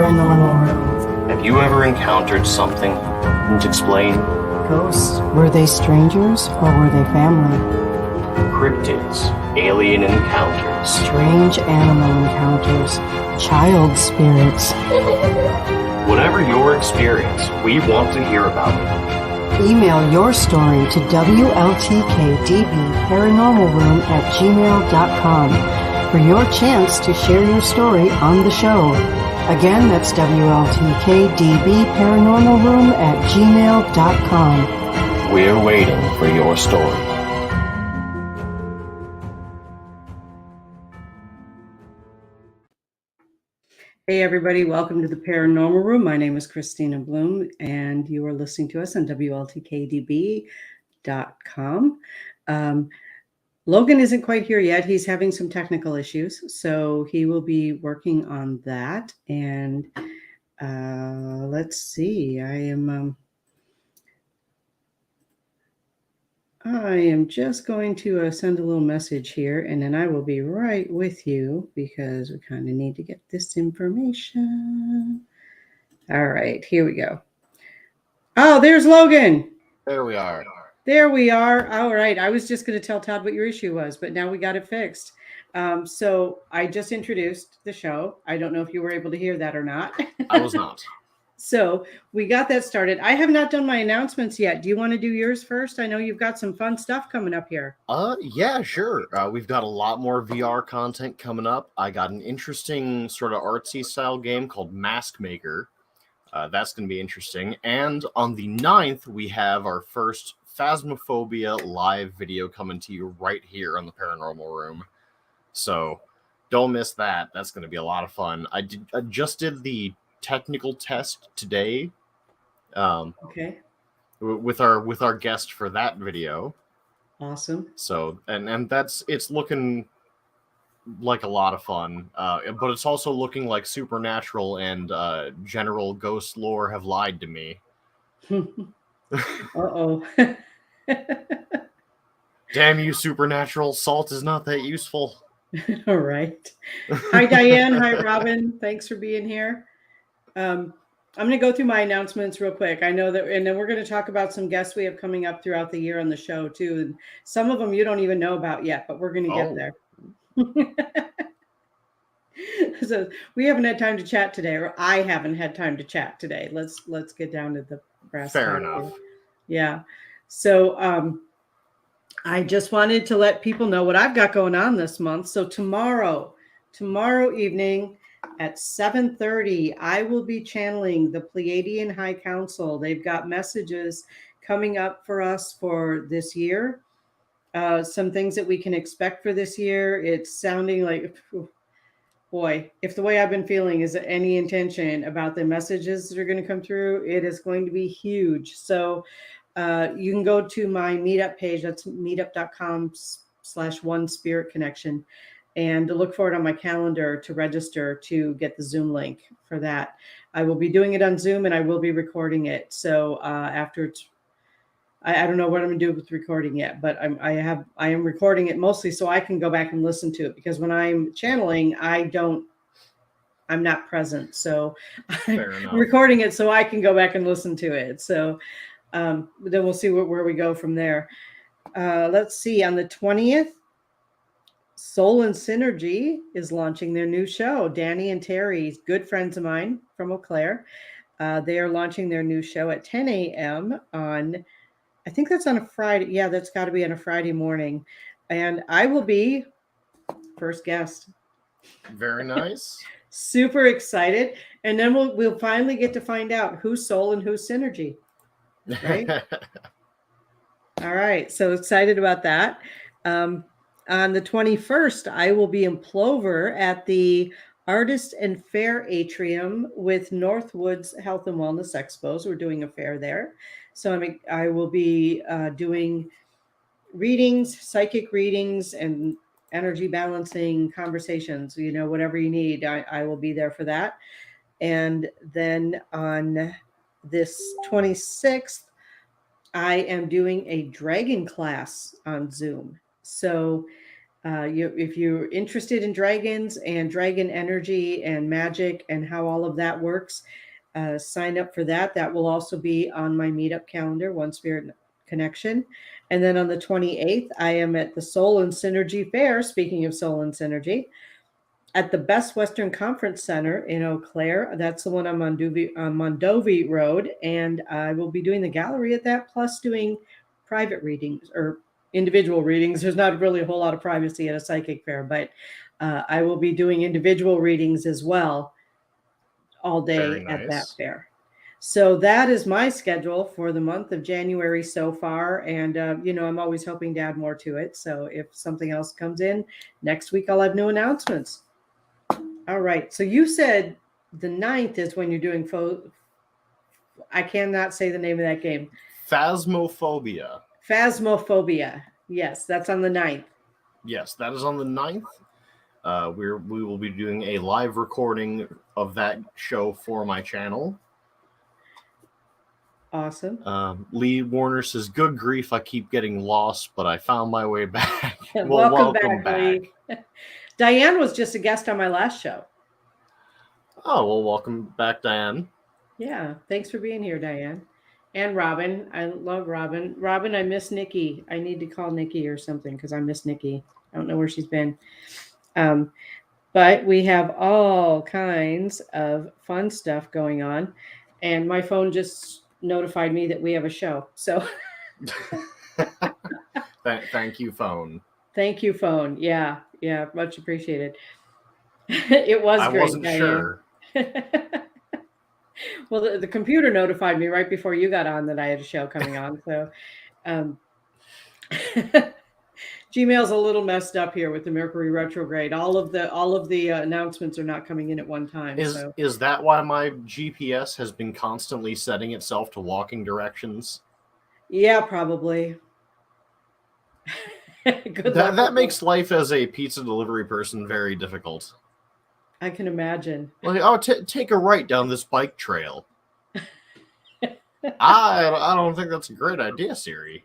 Paranormal Room. Have you ever encountered something you couldn't explain? Ghosts, were they strangers or were they family? Cryptids, alien encounters, Strange animal encounters, child spirits. whatever your experience, we want to hear about it. Email your story to WLTK-DB paranormalroom@gmail.com for your chance to share your story on the show. Again, that's WLTK-DB paranormalroom@gmail.com. We're waiting for your story. Hey everybody, welcome to the Paranormal Room. My name is Christina Bloom and you are listening to us on WLTK-DB.com. Logan isn't quite here yet. He's having some technical issues, so he will be working on that. And let's see, I am just going to send a little message here, and then I will be right with you because we kind of need to get this information. All right, here we go. Oh, there's Logan. There we are. There we are. All right. I was just going to tell Todd what your issue was, but now we got it fixed. So I just introduced the show. I don't know if you were able to hear that or not. I was not. So we got that started. I have not done my announcements yet. Do you want to do yours first? I know you've got some fun stuff coming up here. Yeah, sure. We've got a lot more VR content coming up. I got an interesting sort of artsy style game called Mask Maker. That's going to be interesting. And on the 9th, we have our first Phasmophobia live video coming to you right here on the Paranormal Room. So don't miss that. That's going to be a lot of fun. I just did the technical test today. Okay. With our guest for that video. Awesome. So and it's looking like a lot of fun, but it's also looking like Supernatural and general ghost lore have lied to me. Uh-oh. Damn you, Supernatural. Salt is not that useful. All right. Hi, Diane. Hi, Robin. Thanks for being here. I'm going to go through my announcements real quick. I know that, and then we're going to talk about some guests we have coming up throughout the year on the show too. And some of them you don't even know about yet, but we're going to get there. So we haven't had time to chat today, or I haven't had time to chat today. Let's get down to the brass tacks. Fair enough. Yeah. So I just wanted to let people know what I've got going on this month. So tomorrow evening at 7:30, I will be channeling the Pleiadian High Council. They've got messages coming up for us for this year. Some things that we can expect for this year. It's sounding like, boy, if the way I've been feeling is any intention about the messages that are going to come through, it is going to be huge. So you can go to my meetup page. That's meetup.com/OneSpiritConnection. And to look for it on my calendar to register to get the Zoom link for that. I will be doing it on Zoom and I will be recording it. So after it's, I don't know what I'm gonna do with recording yet, but I am recording it mostly so I can go back and listen to it, because when I'm channeling, I'm not present. So I'm recording it so I can go back and listen to it. So then we'll see where we go from there. Let's see, on the 20th, Soul and Synergy is launching their new show. Danny and Terry, good friends of mine from Eau Claire. They are launching their new show at 10 a.m. on, I think that's on a Friday. Yeah, that's got to be on a Friday morning. And I will be first guest. Very nice. Super excited. And then we'll finally get to find out who's Soul and who's Synergy. Right? All right. So excited about that. On the 21st, I will be in Plover at the Artist and Fair Atrium with Northwoods Health and Wellness Expos. We're doing a fair there. So I will be doing readings, psychic readings, and energy balancing conversations. You know, whatever you need, I will be there for that. And then on this 26th, I am doing a dragon class on Zoom. So If you're interested in dragons and dragon energy and magic and how all of that works, sign up for that. That will also be on my meetup calendar, One Spirit Connection. And then on the 28th, I am at the Soul and Synergy Fair. Speaking of Soul and Synergy, at the Best Western Conference Center in Eau Claire. That's the one on Mondovi Road. And I will be doing the gallery at that, plus doing private readings or individual readings. There's not really a whole lot of privacy at a psychic fair, but I will be doing individual readings as well all day at that fair. So that is my schedule for the month of January so far. And, I'm always hoping to add more to it. So if something else comes in next week, I'll have new announcements. All right. So you said the 9th is when you're doing I cannot say the name of that game. Phasmophobia. Phasmophobia. Yes, that's on the 9th. Yes, that is on the 9th. We will be doing a live recording of that show for my channel. Awesome. Lee Warner says, "Good grief, I keep getting lost, but I found my way back." Well, welcome back. Lee. Diane was just a guest on my last show. Oh, well, welcome back, Diane. Yeah, thanks for being here, Diane. And Robin. I love Robin. Robin, I miss Nikki. I need to call Nikki or something because I miss Nikki. I don't know where she's been. But we have all kinds of fun stuff going on. And my phone just notified me that we have a show. So thank you, phone. Thank you, phone. Yeah, much appreciated. It was great. I wasn't sure. Well, the computer notified me right before you got on that I had a show coming on. So Gmail's a little messed up here with the Mercury retrograde. All of the announcements are not coming in at one time. Is that why my GPS has been constantly setting itself to walking directions? Yeah, probably. That makes life as a pizza delivery person very difficult. I can imagine. Like, take a right down this bike trail. I don't think that's a great idea, Siri.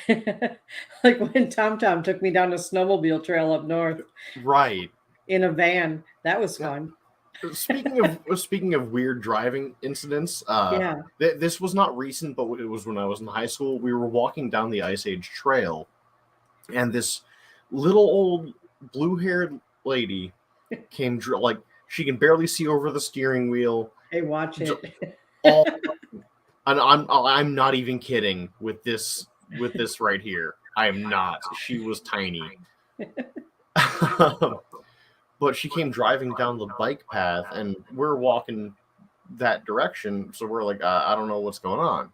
Like when TomTom took me down a snowmobile trail up north. Right. In a van. That was fun. Speaking of weird driving incidents, this was not recent, but it was when I was in high school. We were walking down the Ice Age Trail, and this little old blue-haired lady came, like, she can barely see over the steering wheel. Hey, watch it. And I'm not even kidding with this right here. I am not. She was tiny. But she came driving down the bike path, and we're walking that direction. So we're like, I don't know what's going on.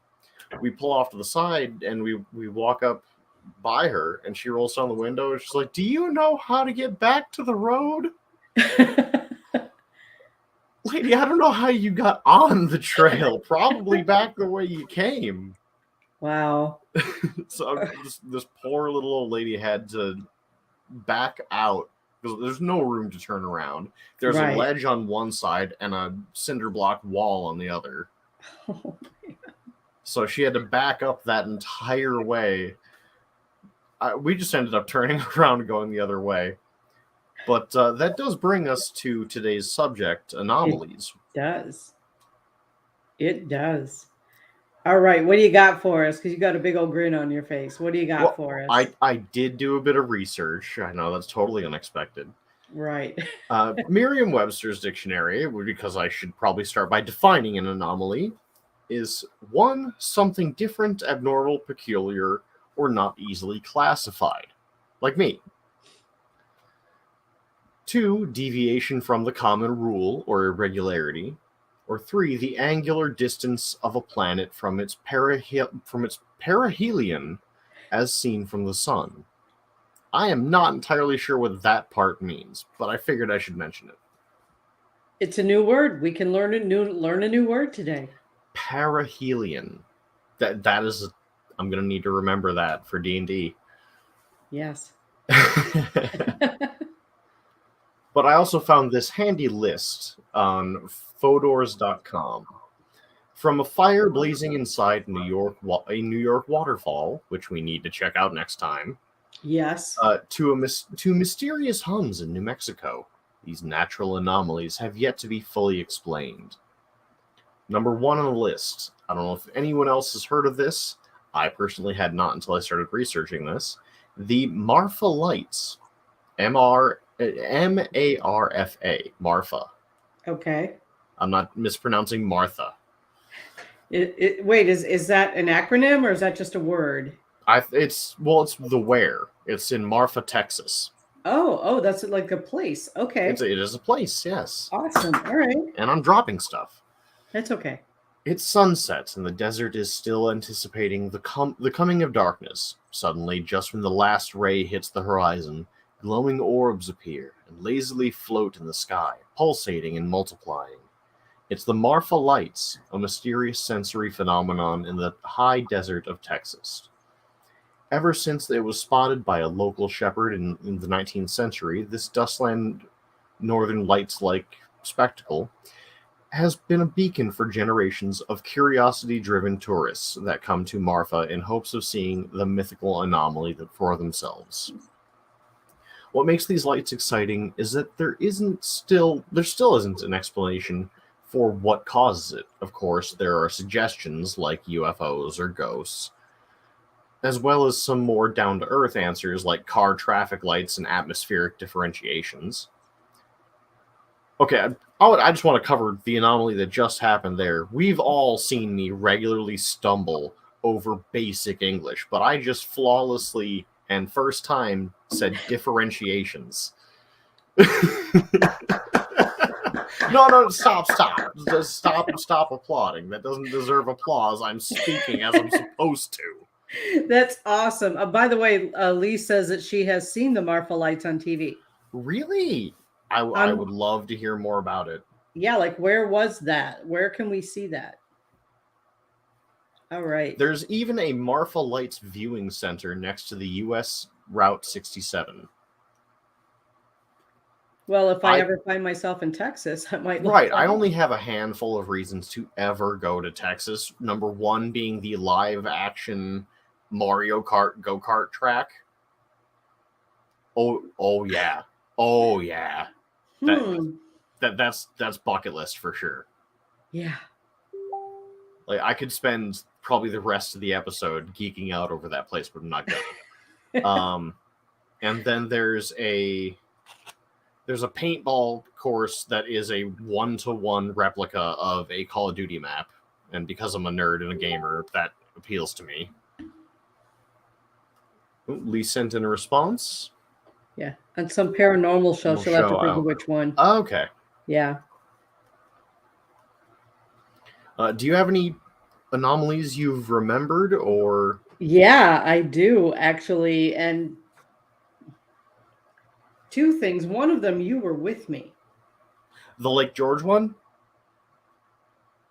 We pull off to the side, and we walk up by her, and she rolls down the window. And she's like, "Do you know how to get back to the road?" Lady, I don't know how you got on the trail. Probably back the way you came. Wow. So this poor little old lady had to back out because there's no room to turn around. There's a ledge on one side and a cinder block wall on the other. Oh, so she had to back up that entire way. We just ended up turning around and going the other way. But that does bring us to today's subject, anomalies. It does. All right, what do you got for us? Because you got a big old grin on your face. What do you got for us? I did do a bit of research. I know that's totally unexpected. Right. Merriam-Webster's dictionary, because I should probably start by defining an anomaly, is 1, something different, abnormal, peculiar, or not easily classified. Like me. 2, deviation from the common rule or irregularity. Or 3, the angular distance of a planet from its perihelion as seen from the sun. I am not entirely sure what that part means, but I figured I should mention it. It's a new word. We can learn a new word today. Perihelion. That is. I'm gonna need to remember that for D&D. Yes. But I also found this handy list on Fodors.com. From a fire blazing inside a New York waterfall, which we need to check out next time. Yes. To mysterious hums in New Mexico. These natural anomalies have yet to be fully explained. Number one on the list. I don't know if anyone else has heard of this. I personally had not until I started researching this. The Marfa lights. M-A-R-F-A. Marfa. Okay. I'm not mispronouncing Martha. Wait, is that an acronym or is that just a word? It's the where. It's in Marfa, Texas. Oh, that's like a place. Okay. It is a place, yes. Awesome. All right. And I'm dropping stuff. That's okay. It's sunset, and the desert is still anticipating the coming of darkness. Suddenly, just when the last ray hits the horizon, glowing orbs appear and lazily float in the sky, pulsating and multiplying. It's the Marfa lights, a mysterious sensory phenomenon in the high desert of Texas. Ever since it was spotted by a local shepherd in the 19th century, this dustland northern lights-like spectacle has been a beacon for generations of curiosity-driven tourists that come to Marfa in hopes of seeing the mythical anomaly for themselves. What makes these lights exciting is that there still isn't an explanation for what causes it. Of course, there are suggestions like UFOs or ghosts, as well as some more down-to-earth answers like car traffic lights and atmospheric differentiations. Okay, I just want to cover the anomaly that just happened there. We've all seen me regularly stumble over basic English, but I just flawlessly and first time said differentiations. No, stop. Just stop applauding. That doesn't deserve applause. I'm speaking as I'm supposed to. That's awesome. By the way, Lee says that she has seen the Marfa lights on TV. Really? I would love to hear more about it. Yeah, like where was that? Where can we see that? All right. There's even a Marfa Lights viewing center next to the U.S. Route 67. Well, if I ever find myself in Texas, I might. Right. I only have a handful of reasons to ever go to Texas. Number one being the live action Mario Kart go-kart track. Oh yeah. Oh yeah. That's bucket list for sure. Yeah. Like I could spend probably the rest of the episode geeking out over that place, but I'm not going. And then there's a paintball course that is a 1-to-1 replica of a Call of Duty map, and because I'm a nerd and a gamer, that appeals to me. Lee sent in a response. Yeah, and some paranormal show. She'll have to figure which one. Okay. Yeah. Do you have any anomalies you've remembered, or? Yeah, I do actually, and two things. One of them, you were with me. The Lake George one?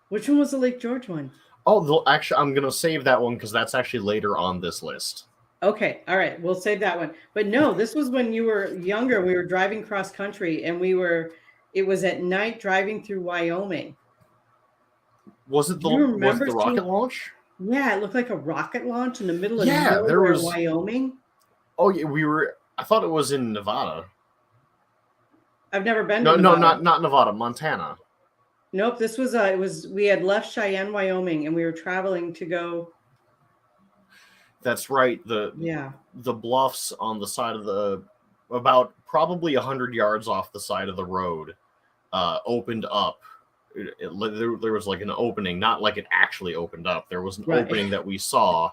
Which one was the Lake George one? Oh, actually, I'm gonna save that one because that's actually later on this list. Okay, all right, we'll save that one. But no, this was when you were younger. We were driving cross country, and it was at night driving through Wyoming. Was it the rocket launch? Yeah, it looked like a rocket launch in the middle of nowhere in Wyoming. Oh yeah, I thought it was in Nevada. I've never been to Nevada. No, not Nevada, Montana. Nope, this was we had left Cheyenne, Wyoming, and we were traveling to go. That's right. The bluffs on the side of about probably 100 yards off the side of the road opened up. There was like an opening, not like it actually opened up. There was an opening that we saw.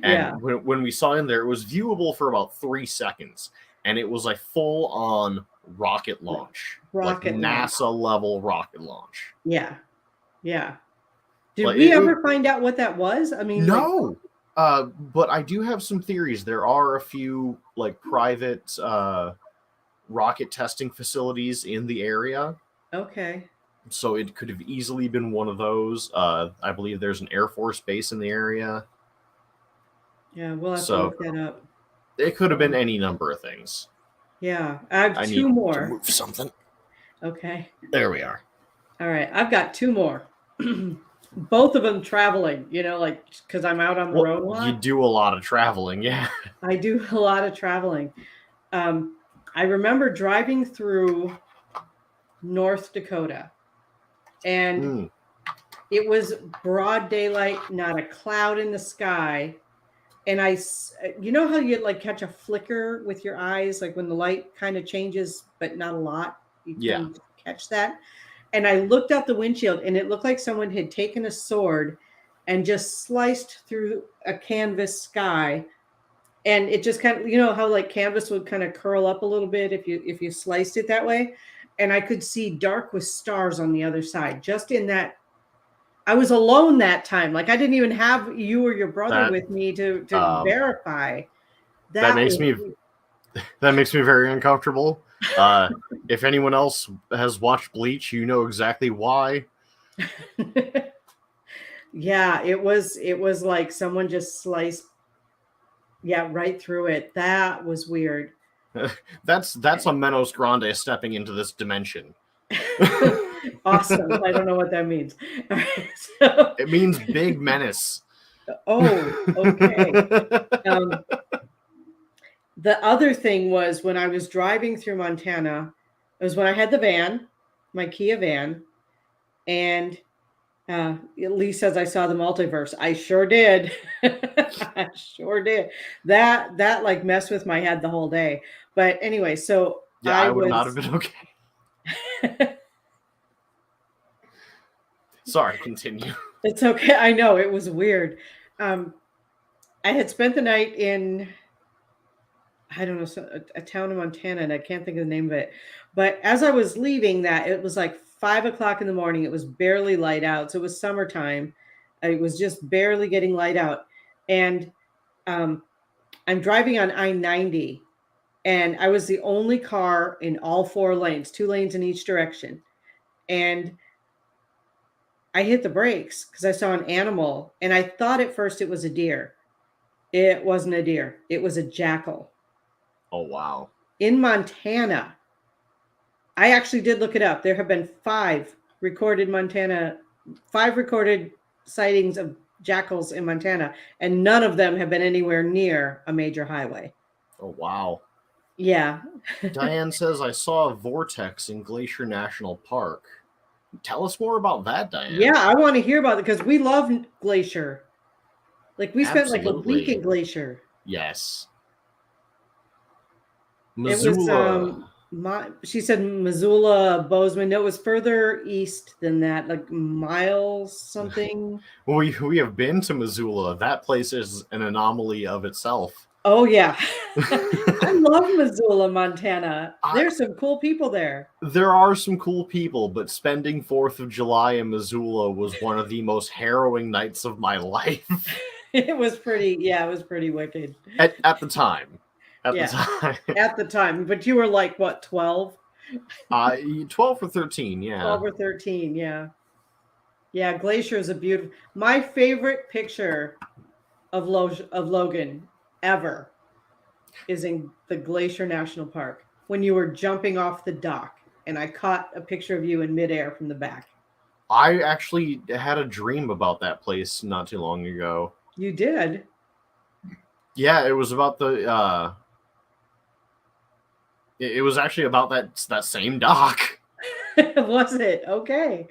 And when we saw in there, it was viewable for about 3 seconds. And it was a full-on rocket launch. NASA level rocket launch. Yeah. Yeah. Did we ever find out what that was? I mean, no. But I do have some theories. There are a few like private rocket testing facilities in the area. Okay. So it could have easily been one of those. I believe there's an Air Force base in the area. Yeah, we'll have to look that up. It could have been any number of things. Yeah, I have two more. To move something. Okay. There we are. All right, I've got two more. both of them traveling, like because I'm out on the road a Well, you lot. do a lot of traveling, yeah. I do a lot of traveling. I remember driving through North Dakota, and Mm, it was broad daylight, not a cloud in the sky. And you know how you like catch a flicker with your eyes, like when the light kind of changes, but not a lot. You yeah. can catch that. And I looked out the windshield, and it looked like someone had taken a sword and just sliced through a canvas sky. And it just kind of, how like canvas would kind of curl up a little bit if you sliced it that way. And I could see dark with stars on the other side, just in that. I was alone that time. Like I didn't even have you or your brother That with me to um verify. that That makes me was very uncomfortable. If anyone else has watched Bleach, you know exactly why. yeah, it was like someone just sliced, yeah, right through it. That was weird. That's a Menos Grande stepping into this dimension. Awesome. I don't know what that means. All right, so, It means big menace. oh, okay. Um, the other thing was when I was driving through Montana, it was when I had the van, my Kia van, and Lee says I saw the multiverse. I sure did. I sure did. That like messed with my head the whole day. But anyway, so Yeah, I I would not have was. been okay. Sorry, continue. It's okay. I know it was weird. Um, I had spent the night in, I don't know, a town in Montana, and I can't think of the name of it. But as I was leaving that, it was like 5 o'clock in the morning. It was barely light out. So it was summertime. It was just barely getting light out. And um, I'm driving on I-90, and I was the only car in all four lanes, 2 lanes in each direction. And I hit the brakes because I saw an animal, and I thought at first it was a deer. It wasn't a deer, it was a jackal. Oh wow. In Montana, I actually did look it up. There have been five recorded sightings of jackals in Montana, and none of them have been anywhere near a major highway. Oh wow. Yeah. Diane says I saw a vortex in Glacier National Park. Tell us more about that, Diane. Yeah, I want to hear about it because we love Glacier. Like we spent like a week Absolutely. in Glacier. Yes. It was Missoula. she said Missoula, Bozeman. No, it was further east than that, like miles something. We have been to Missoula. That place is an anomaly of itself. Oh yeah. I love Missoula, Montana. I- There's some cool people there. There are some cool people, but spending 4th of July in Missoula was one of the most harrowing nights of my life. It was pretty wicked. At the time. At Yeah. the time. At the time. But you were like what, 12? 12 or 13, yeah. 12 or 13, yeah. Yeah, Glacier is a beautiful. My favorite picture of Logan ever is in the Glacier National Park when you were jumping off the dock, and I caught a picture of you in midair from the back. I actually had a dream about that place not too long ago. You did? Yeah, it was about the it was actually about that same dock. Was it? Okay.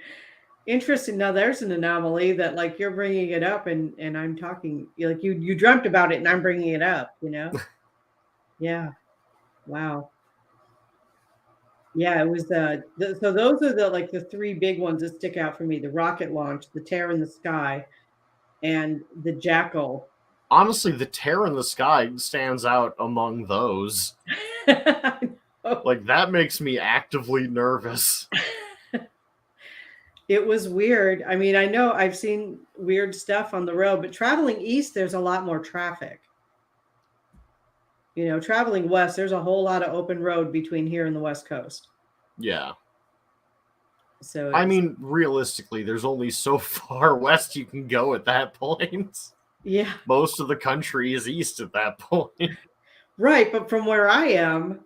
Interesting. Now there's an anomaly that like you're bringing it up and I'm talking like you dreamt about it and I'm bringing it up, Yeah. Wow. Yeah, it was so those are the three big ones that stick out for me: the rocket launch, the tear in the sky, and the jackal. Honestly, the tear in the sky stands out among those. Like that makes me actively nervous. It was weird. I mean, I know I've seen weird stuff on the road, but traveling east, there's a lot more traffic. Traveling west, there's a whole lot of open road between here and the West Coast. Yeah. So I mean, realistically, there's only so far west you can go at that point. Yeah. Most of the country is east at that point. Right, but from where I am,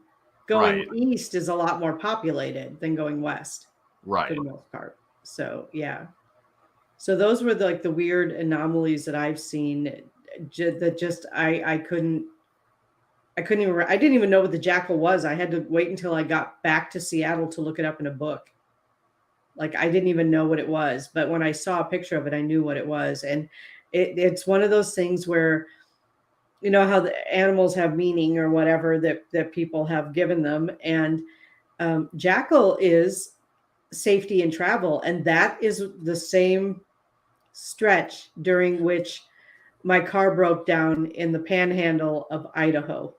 going east is a lot more populated than going west. Right. For the most part. So, yeah. So those were the weird anomalies that I've seen. That just I couldn't. I didn't even know what the jackal was. I had to wait until I got back to Seattle to look it up in a book. Like I didn't even know what it was, but when I saw a picture of it, I knew what it was. And it's one of those things where, you know how the animals have meaning or whatever that people have given them, and jackal is safety and travel, and that is the same stretch during which my car broke down in the panhandle of Idaho.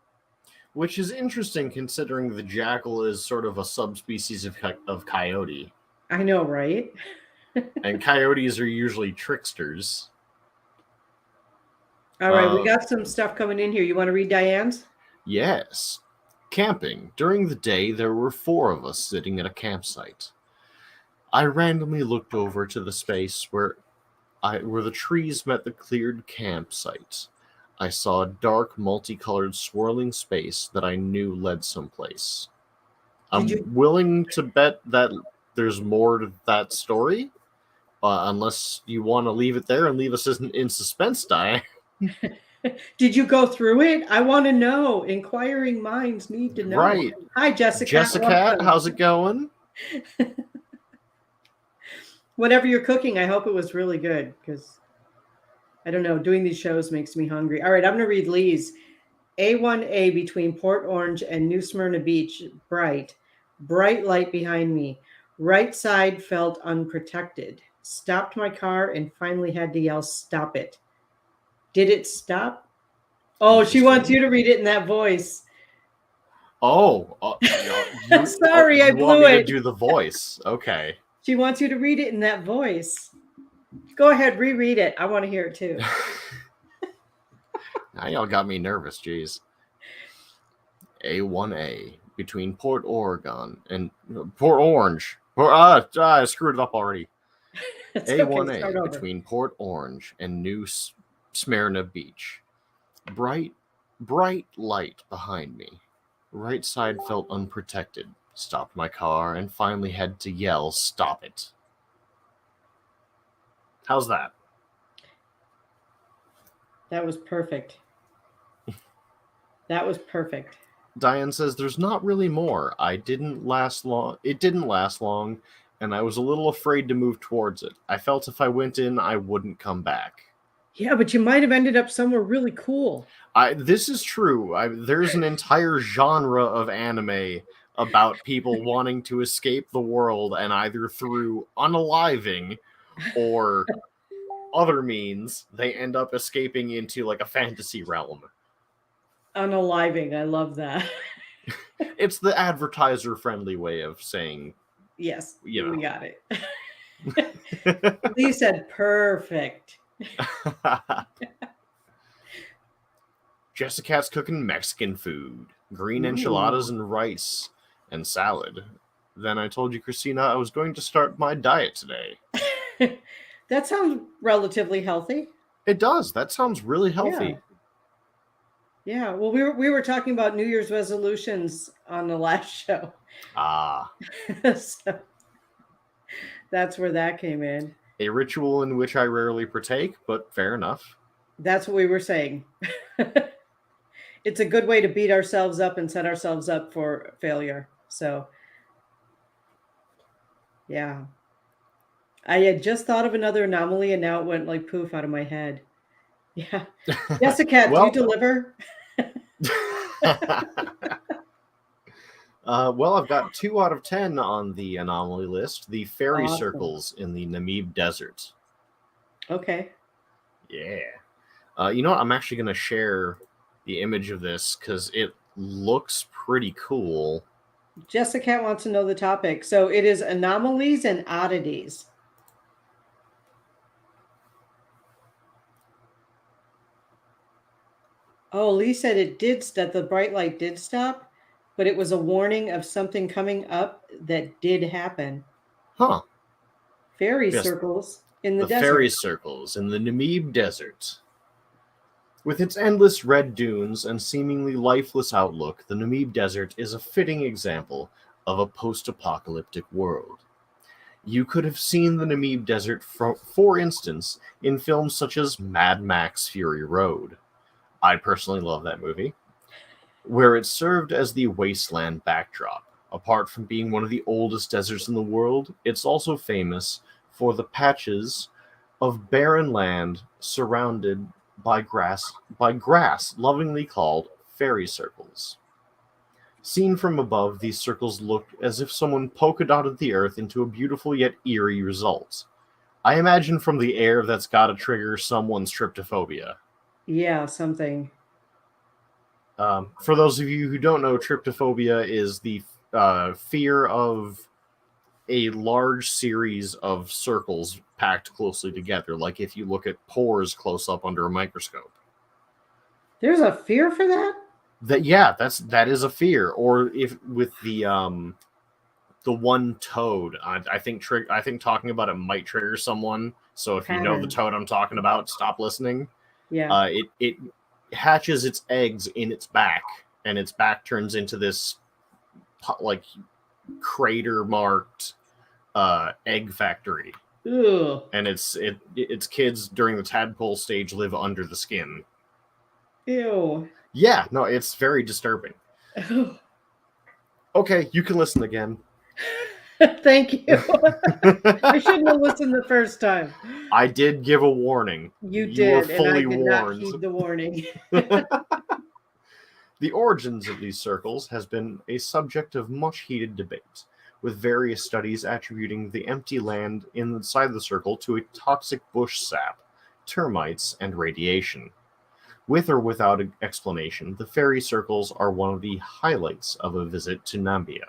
Which is interesting considering the jackal is sort of a subspecies of coyote. I know, right? And coyotes are usually tricksters. All right, we got some stuff coming in here. You want to read Diane's? Yes. Camping. During the day, there were 4 of us sitting at a campsite. I randomly looked over to the space where the trees met the cleared campsite. I saw a dark, multicolored, swirling space that I knew led someplace. I'm willing to bet that there's more to that story, unless you want to leave it there and leave us in suspense, Di. Did you go through it? I want to know. Inquiring minds need to know. Right. Hi, Jessica. Jessica, how's it going? Whatever you're cooking, I hope it was really good, because I don't know, doing these shows makes me hungry. All right, I'm going to read Lee's. A1A between Port Orange and New Smyrna Beach, bright light behind me. Right side felt unprotected. Stopped my car and finally had to yell, "Stop it." Did it stop? Oh, she wants you to read it in that voice. Oh, sorry, I blew want me it. to do the voice. Okay. She wants you to read it in that voice. Go ahead, reread it. I want to hear it too. Now y'all got me nervous, jeez. A1A between Port Oregon and Port Orange. I screwed it up already. A1A okay, between Port Orange and New Smyrna Beach. Bright light behind me. Right side felt unprotected. Stopped my car and finally had to yell, "Stop it." How's that? That was perfect. That was perfect. Diane says there's not really more. It didn't last long, and I was a little afraid to move towards it. I felt if I went in, I wouldn't come back. Yeah, but you might have ended up somewhere really cool. This is true. There's an entire genre of anime about people wanting to escape the world, and either through unaliving or other means, they end up escaping into like a fantasy realm. Unaliving, I love that. It's the advertiser-friendly way of saying, yes, you know. We got it. Lee said perfect. Jessica's cooking Mexican food, green enchiladas and rice and salad. Then I told you, Christina, I was going to start my diet today. That sounds relatively healthy. It does. That sounds really healthy. Yeah. Well, we were talking about New Year's resolutions on the last show. So that's where that came in. A ritual in which I rarely partake, but fair enough. That's what we were saying. It's a good way to beat ourselves up and set ourselves up for failure. So, yeah. I had just thought of another anomaly, and now it went like poof out of my head. Yeah. Jessica, do you deliver? Well, I've got 2 out of 10 on the anomaly list. The fairy circles in the Namib Desert. Okay. Yeah. You know what? I'm actually going to share the image of this because it looks pretty cool. Jessica wants to know the topic. So it is anomalies and oddities. Oh, Lee said that the bright light did stop, but it was a warning of something coming up that did happen. Huh. Fairy circles in the desert. The fairy circles in the Namib Desert. With its endless red dunes and seemingly lifeless outlook, the Namib Desert is a fitting example of a post-apocalyptic world. You could have seen the Namib Desert, for instance, in films such as Mad Max Fury Road. I personally love that movie, where it served as the wasteland backdrop. Apart from being one of the oldest deserts in the world, it's also famous for the patches of barren land surrounded by grass lovingly called fairy circles. Seen from above, these circles look as if someone polka dotted the earth into a beautiful yet eerie result. I imagine from the air that's gotta trigger someone's tryptophobia. Yeah, something. For those of you who don't know, tryptophobia is the fear of a large series of circles packed closely together, like if you look at pores close up under a microscope. There's a fear for that? That is a fear. Or if with the one toad, I think talking about it might trigger someone. So if you know the toad I'm talking about, stop listening. Yeah. It hatches its eggs in its back, and its back turns into this like crater marked egg factory. Ugh. And its kids during the tadpole stage live under the skin. Ew. Yeah, no, it's very disturbing. Okay, you can listen again. Thank you. I shouldn't have listened the first time. I did give a warning. You did, were fully and I did warned. not heed the warning. The origins of these circles has been a subject of much heated debate, with various studies attributing the empty land inside the circle to a toxic bush sap, termites, and radiation. With or without explanation, the fairy circles are one of the highlights of a visit to Namibia,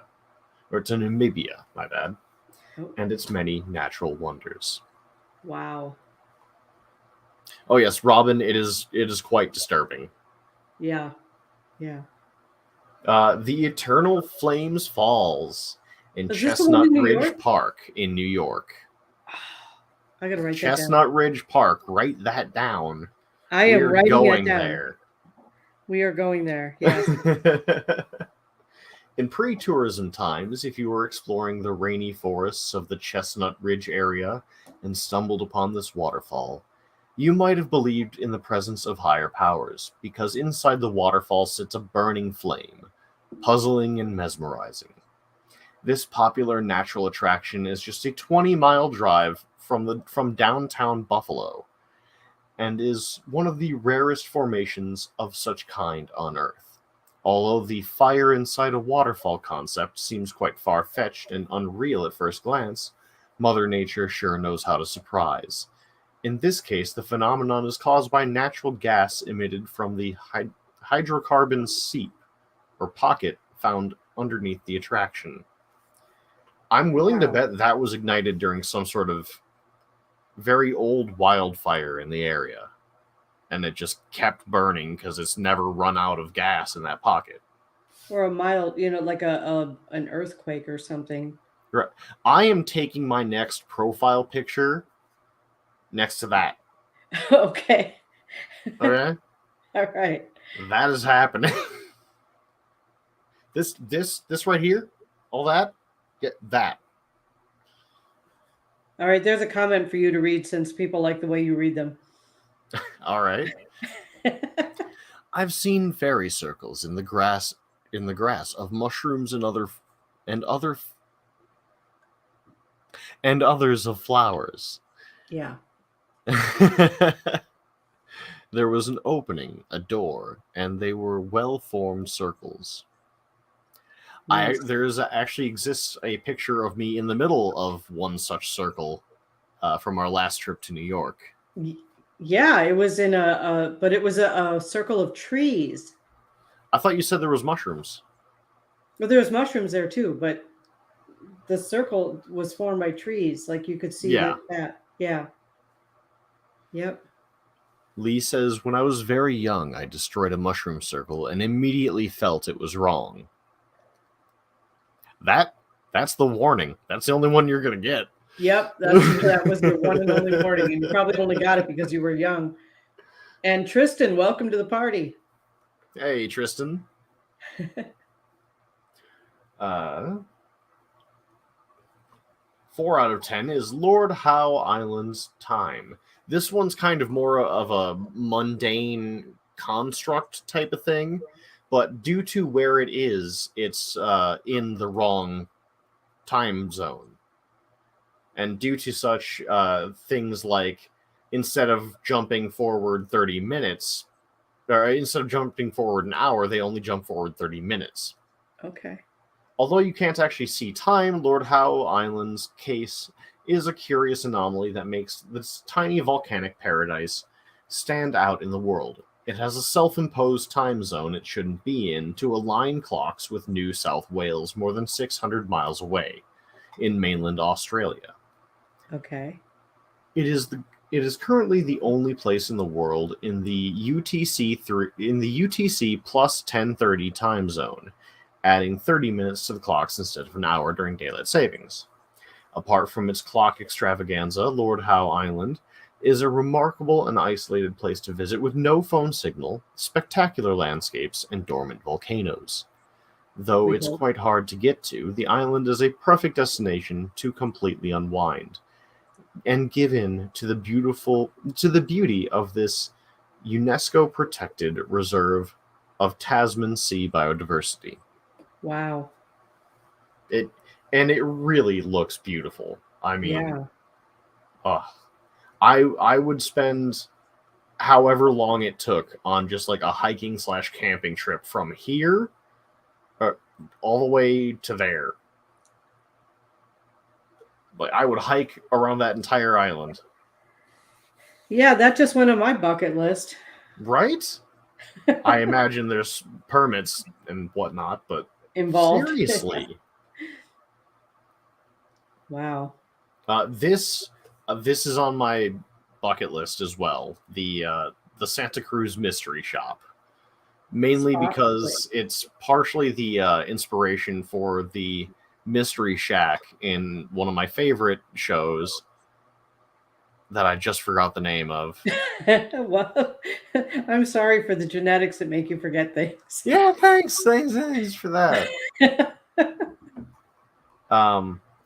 my bad, and its many natural wonders. Wow. Oh yes, Robin, it is quite disturbing. Yeah. Yeah. The Eternal Flames Falls in Is Chestnut Ridge York? Park in New York. I gotta write Chestnut Ridge Park. Write that down. I am writing going it down. There. We are going there. Yes. In pre-tourism times, if you were exploring the rainy forests of the Chestnut Ridge area and stumbled upon this waterfall, you might have believed in the presence of higher powers, because inside the waterfall sits a burning flame, puzzling and mesmerizing. This popular natural attraction is just a 20-mile drive from downtown Buffalo, and is one of the rarest formations of such kind on Earth. Although the fire inside a waterfall concept seems quite far-fetched and unreal at first glance, Mother Nature sure knows how to surprise. In this case, the phenomenon is caused by natural gas emitted from the hydrocarbon seep, or pocket, found underneath the attraction. I'm willing to bet that was ignited during some sort of very old wildfire in the area, and it just kept burning because it's never run out of gas in that pocket. Or a mild, like an earthquake or something. Right. I am taking my next profile picture next to that. Okay. Okay. All right. That is happening. This right here, all that, get that. All right. There's a comment for you to read, since people like the way you read them. All right. I've seen fairy circles in the grass of mushrooms and others of flowers. Yeah. There was an opening, a door, and they were well-formed circles. Nice. Actually exists a picture of me in the middle of one such circle from our last trip to New York. Yeah, it was in but it was a circle of trees. I thought you said there was mushrooms. Well, there was mushrooms there too, but the circle was formed by trees. Like you could see that. Yeah. Yep. Lee says, when I was very young, I destroyed a mushroom circle and immediately felt it was wrong. That's the warning. That's the only one you're going to get. Yep, that was the one and only warning. And you probably only got it because you were young. And Tristan, welcome to the party. Hey, Tristan. 4 out of 10 is Lord Howe Island's Time. This one's kind of more of a mundane construct type of thing, but due to where it is, it's in the wrong time zone. And due to such things like, instead of jumping forward 30 minutes, or instead of jumping forward an hour, they only jump forward 30 minutes. Okay. Although you can't actually see time, Lord Howe Island's case is a curious anomaly that makes this tiny volcanic paradise stand out in the world. It has a self-imposed time zone it shouldn't be in to align clocks with New South Wales more than 600 miles away in mainland Australia. Okay. It is currently the only place in the world in the UTC plus 10:30 time zone, adding 30 minutes to the clocks instead of an hour during daylight savings. Apart from its clock extravaganza, Lord Howe Island is a remarkable and isolated place to visit with no phone signal, spectacular landscapes, and dormant volcanoes. Though it's quite hard to get to, the island is a perfect destination to completely unwind and give in to the beauty of this UNESCO-protected reserve of Tasman Sea biodiversity. Wow. It really looks beautiful. I mean, I would spend however long it took on just like a hiking / camping trip from here all the way to there. Like, I would hike around that entire island. Yeah, that just went on my bucket list. Right? I imagine there's permits and whatnot, but involved. Seriously. Wow. This is on my bucket list as well. The Santa Cruz Mystery Shop. Mainly because it's partially the inspiration for the Mystery Shack in one of my favorite shows that I just forgot the name of. Well, I'm sorry for the genetics that make you forget things. Yeah, thanks for that.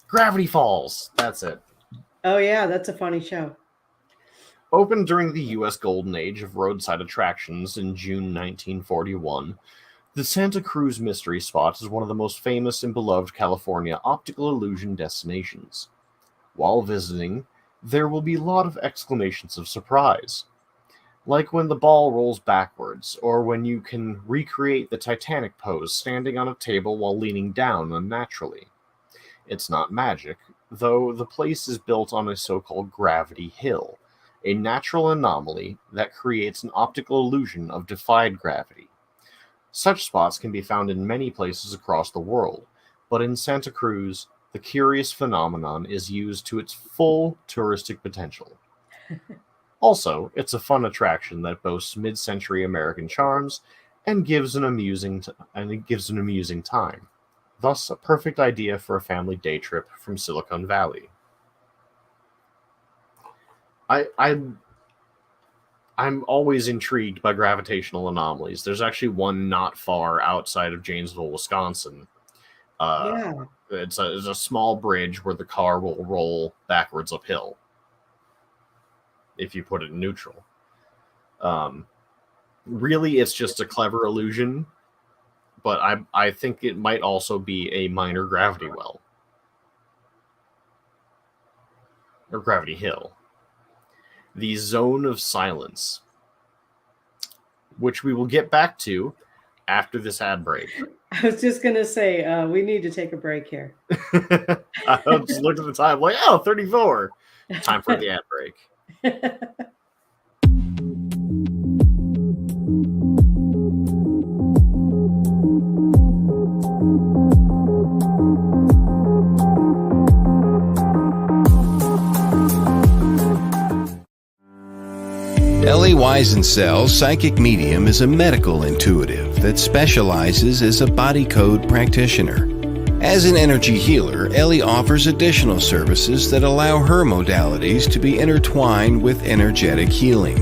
Gravity Falls. That's it. Oh yeah, that's a funny show. Opened during the U.S. Golden Age of roadside attractions in June 1941, the Santa Cruz Mystery Spot is one of the most famous and beloved California optical illusion destinations. While visiting, there will be a lot of exclamations of surprise, like when the ball rolls backwards, or when you can recreate the Titanic pose standing on a table while leaning down unnaturally. It's not magic, though the place is built on a so-called gravity hill, a natural anomaly that creates an optical illusion of defied gravity. Such spots can be found in many places across the world, but in Santa Cruz, the curious phenomenon is used to its full touristic potential. Also, it's a fun attraction that boasts mid-century American charms and gives an amusing time. Thus, a perfect idea for a family day trip from Silicon Valley. I'm always intrigued by gravitational anomalies. There's actually one not far outside of Janesville, Wisconsin. It's a small bridge where the car will roll backwards uphill if you put it in neutral. Really, it's just a clever illusion, but I think it might also be a minor gravity well. Or gravity hill. The Zone of Silence, which we will get back to after this ad break. I was just going to say, we need to take a break here. I just looked at the time, like, 34. Time for the ad break. Ellie Weisensel's psychic medium is a medical intuitive that specializes as a body code practitioner. As an energy healer, Ellie offers additional services that allow her modalities to be intertwined with energetic healing.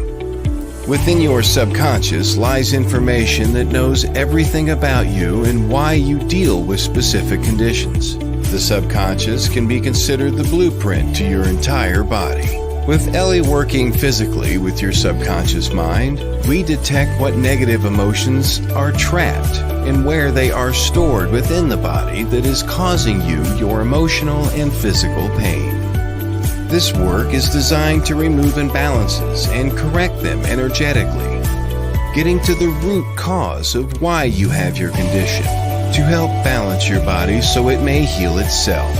Within your subconscious lies information that knows everything about you and why you deal with specific conditions. of the subconscious can be considered the blueprint to your entire body. With Ellie working physically with your subconscious mind, we detect what negative emotions are trapped and where they are stored within the body that is causing you your emotional and physical pain. This work is designed to remove imbalances and correct them energetically, getting to the root cause of why you have your condition, to help balance your body so it may heal itself.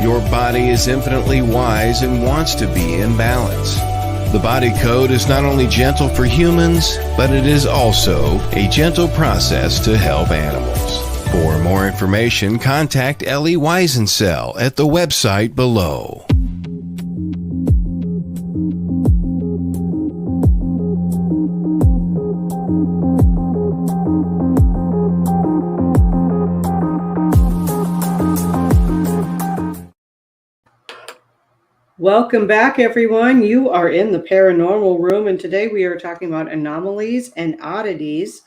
Your body is infinitely wise and wants to be in balance. The body code is not only gentle for humans, but it is also a gentle process to help animals. For more information, contact Ellie Weisensell at the website below. Welcome back, everyone. You are in the paranormal room, and today we are talking about anomalies and oddities.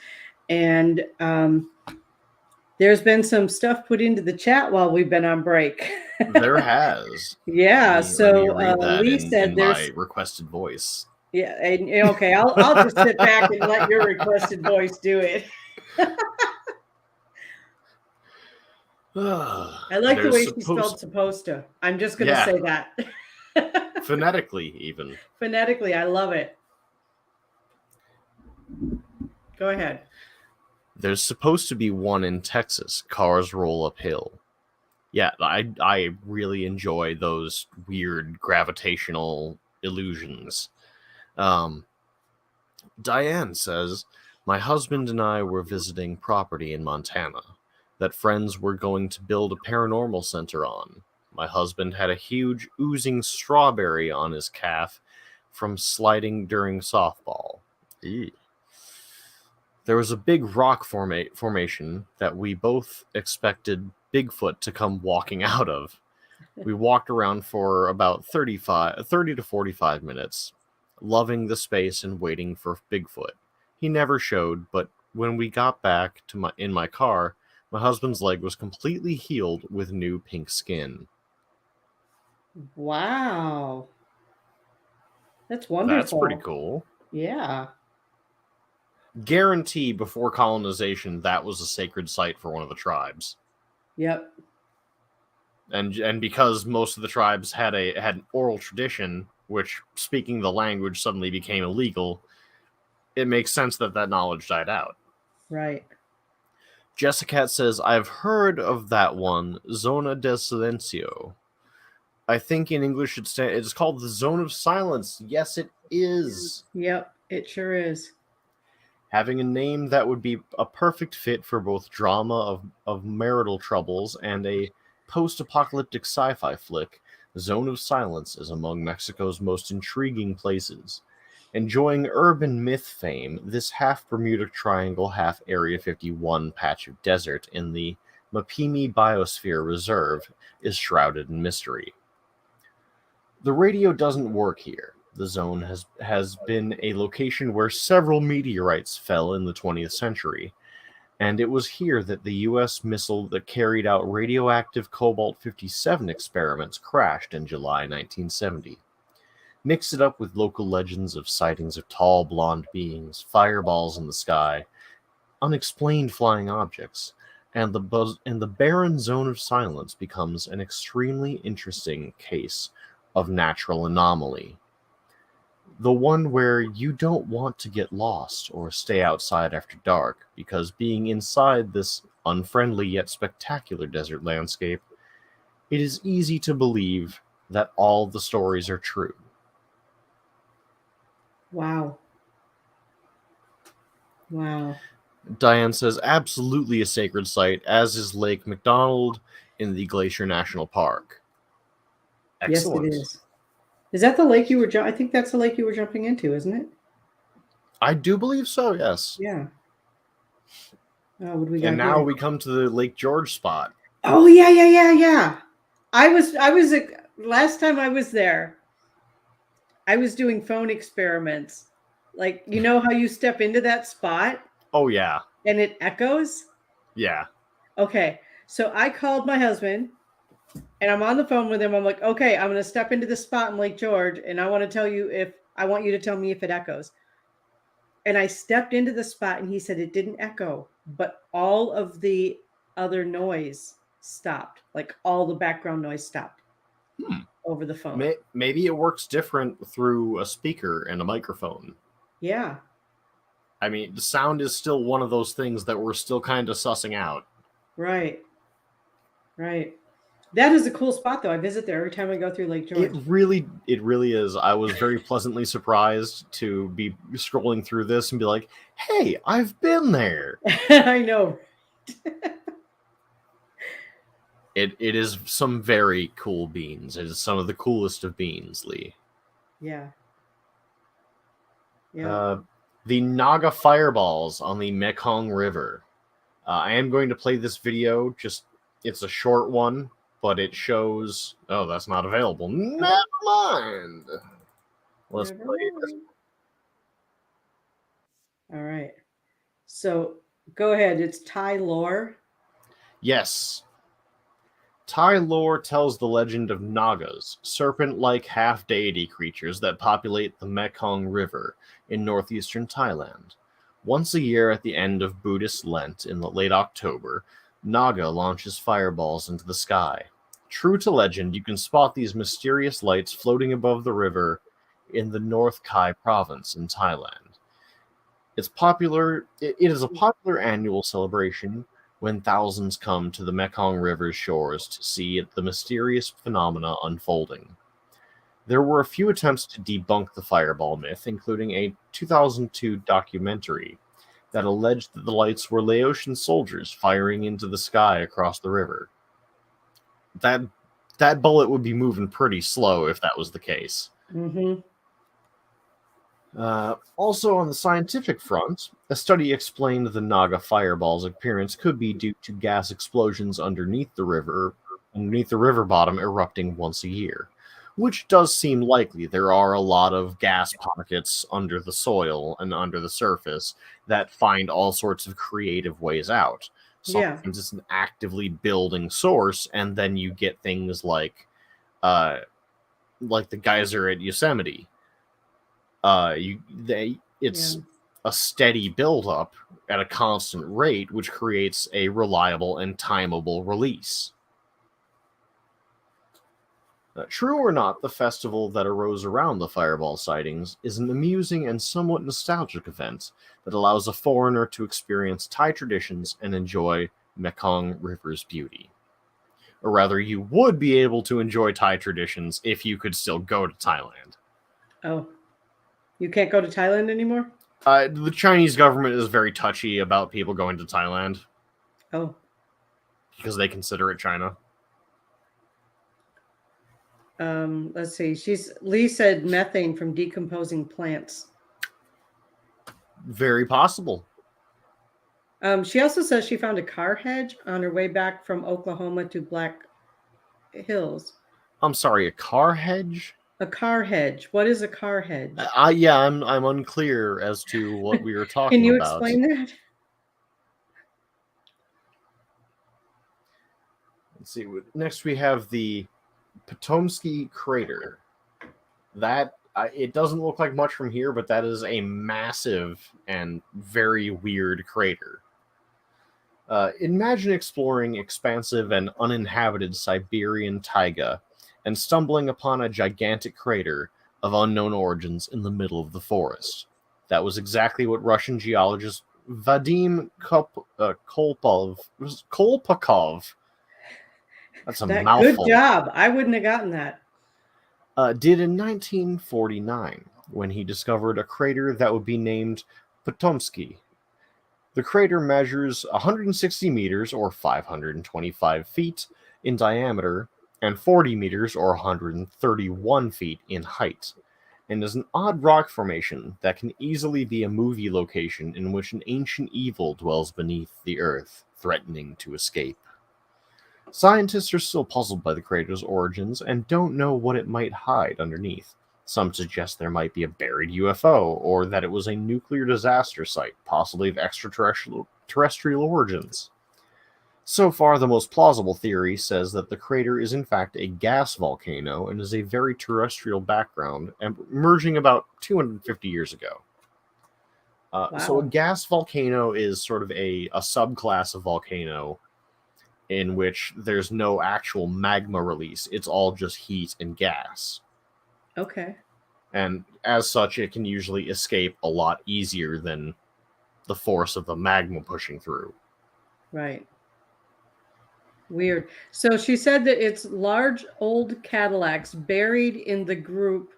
And there's been some stuff put into the chat while we've been on break. There has. Yeah. Let me read that Lee in said there's my requested voice. Yeah. And, okay. I'll just sit back and let your requested voice do it. I like the way she spelled supposed to. I'm just going to say that. Phonetically, even. Phonetically, I love it. Go ahead. There's supposed to be one in Texas. Cars roll uphill. Yeah, I really enjoy those weird gravitational illusions. Diane says, my husband and I were visiting property in Montana that friends were going to build a paranormal center on. My husband had a huge oozing strawberry on his calf from sliding during softball. Ew. There was a big rock formation that we both expected Bigfoot to come walking out of. We walked around for about 30 to 45 minutes, loving the space and waiting for Bigfoot. He never showed, but when we got back to in my car, my husband's leg was completely healed with new pink skin. Wow. That's wonderful. That's pretty cool. Yeah. Guarantee before colonization, that was a sacred site for one of the tribes. Yep. And because most of the tribes had an oral tradition, which speaking the language suddenly became illegal, it makes sense that knowledge died out. Right. Jessica says, I've heard of that one, Zona del Silencio. I think in English it's called the Zone of Silence. Yes, it is. Yep, it sure is. Having a name that would be a perfect fit for both drama of marital troubles and a post-apocalyptic sci-fi flick, Zone of Silence is among Mexico's most intriguing places. Enjoying urban myth fame, this half Bermuda Triangle, half Area 51 patch of desert in the Mapimi Biosphere Reserve is shrouded in mystery. The radio doesn't work here. The zone has been a location where several meteorites fell in the 20th century, and it was here that the U.S. missile that carried out radioactive Cobalt-57 experiments crashed in July 1970. Mix it up with local legends of sightings of tall blonde beings, fireballs in the sky, unexplained flying objects, and the barren Zone of Silence becomes an extremely interesting case of natural anomaly. The one where you don't want to get lost or stay outside after dark, because being inside this unfriendly yet spectacular desert landscape, it is easy to believe that all the stories are true. Wow. Wow. Diane says, absolutely a sacred site, as is Lake McDonald in the Glacier National Park. Excellent. Yes, it is. Is that the lake you were I think that's the lake you were jumping into, isn't it? I do believe so, yes. Yeah. Oh, what do we got and now here? we come to the Lake George spot. Oh, yeah. I was last time I was there, I was doing phone experiments. Like, you know how you step into that spot? Oh, yeah. And it echoes? Yeah. Okay. So I called my husband And I'm on the phone with him. I'm like, okay, I'm going to step into the spot in Lake George, and I want you to tell me if it echoes. And I stepped into the spot, and he said it didn't echo, but all of the other noise stopped. Like all the background noise stopped over the phone. Maybe it works different through a speaker and a microphone. Yeah. I mean, the sound is still one of those things that we're still kind of sussing out. Right. Right. That is a cool spot, though. I visit there every time I go through Lake George. It really is. I was very pleasantly surprised to be scrolling through this and be like, hey, I've been there. I know. It is some very cool beans. It is some of the coolest of beans, Lee. Yeah. Yeah. The Naga fireballs on the Mekong River. I am going to play this video. It's a short one, but it shows. Oh, that's not available. Never mind. Let's play this. All right. So go ahead. It's Thai lore. Yes. Thai lore tells the legend of Nagas, serpent-like half-deity creatures that populate the Mekong River in northeastern Thailand. Once a year at the end of Buddhist Lent in late October, Naga launches fireballs into the sky. True to legend, you can spot these mysterious lights floating above the river in the North Khai province in Thailand. It is a popular annual celebration when thousands come to the Mekong River's shores to see the mysterious phenomena unfolding. There were a few attempts to debunk the fireball myth, including a 2002 documentary that alleged that the lights were Laotian soldiers firing into the sky across the river. That bullet would be moving pretty slow if that was the case. Mm-hmm. Also, on the scientific front, a study explained the Naga fireball's appearance could be due to gas explosions underneath the river bottom erupting once a year, which does seem likely. There are a lot of gas pockets under the soil and under the surface that find all sorts of creative ways out. Sometimes it's an actively building source, and then you get things like the geyser at Yosemite. It's a steady buildup at a constant rate, which creates a reliable and timeable release. True or not, the festival that arose around the fireball sightings is an amusing and somewhat nostalgic event that allows a foreigner to experience Thai traditions and enjoy Mekong River's beauty. Or rather, you would be able to enjoy Thai traditions if you could still go to Thailand. Oh. You can't go to Thailand anymore? The Chinese government is very touchy about people going to Thailand. Oh. Because they consider it China. Let's see. Lee said methane from decomposing plants. Very possible. She also says she found a car hedge on her way back from Oklahoma to Black Hills. I'm sorry, a car hedge? A car hedge. What is a car hedge? Yeah, I'm unclear as to what we were talking about. Can you explain that? Let's see. Next, we have the Potomsky crater. That it doesn't look like much from here, but that is a massive and very weird crater. Imagine exploring expansive and uninhabited Siberian taiga and stumbling upon a gigantic crater of unknown origins in the middle of the forest. That was exactly what Russian geologist Vadim Kolpakov, that's a mouthful. Good job. I wouldn't have gotten that. Did in 1949 when he discovered a crater that would be named Potomsky. The crater measures 160 meters or 525 feet in diameter and 40 meters or 131 feet in height, and is an odd rock formation that can easily be a movie location in which an ancient evil dwells beneath the earth, threatening to escape. Scientists are still puzzled by the crater's origins and don't know what it might hide underneath. Some suggest there might be a buried UFO, or that it was a nuclear disaster site, possibly of extraterrestrial origins. So far, the most plausible theory says that the crater is in fact a gas volcano and is a very terrestrial background, emerging about 250 years ago. So a Wow. gas volcano is sort of a subclass of volcano in which there's no actual magma release. It's all just heat and gas. Okay. And as such, it can usually escape a lot easier than the force of the magma pushing through. Right. Weird. So she said that it's large old Cadillacs buried in the group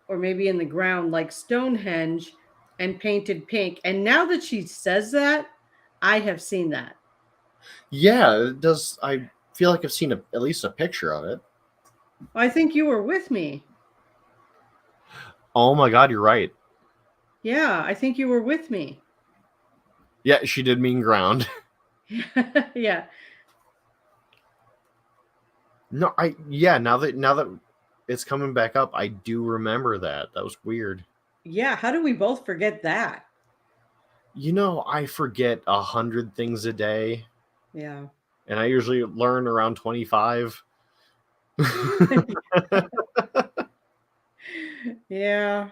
or maybe in the ground like Stonehenge and painted pink. And now that she says that, I have seen that. Yeah, it does. I feel like I've seen at least a picture of it. I think you were with me. Oh my god, you're right. Yeah, I think you were with me. Yeah, she did mean ground. Yeah. No, now that it's coming back up, I do remember that. That was weird. Yeah. How do we both forget that? I forget 100 things a day, Yeah. and I usually learn around 25. Yeah.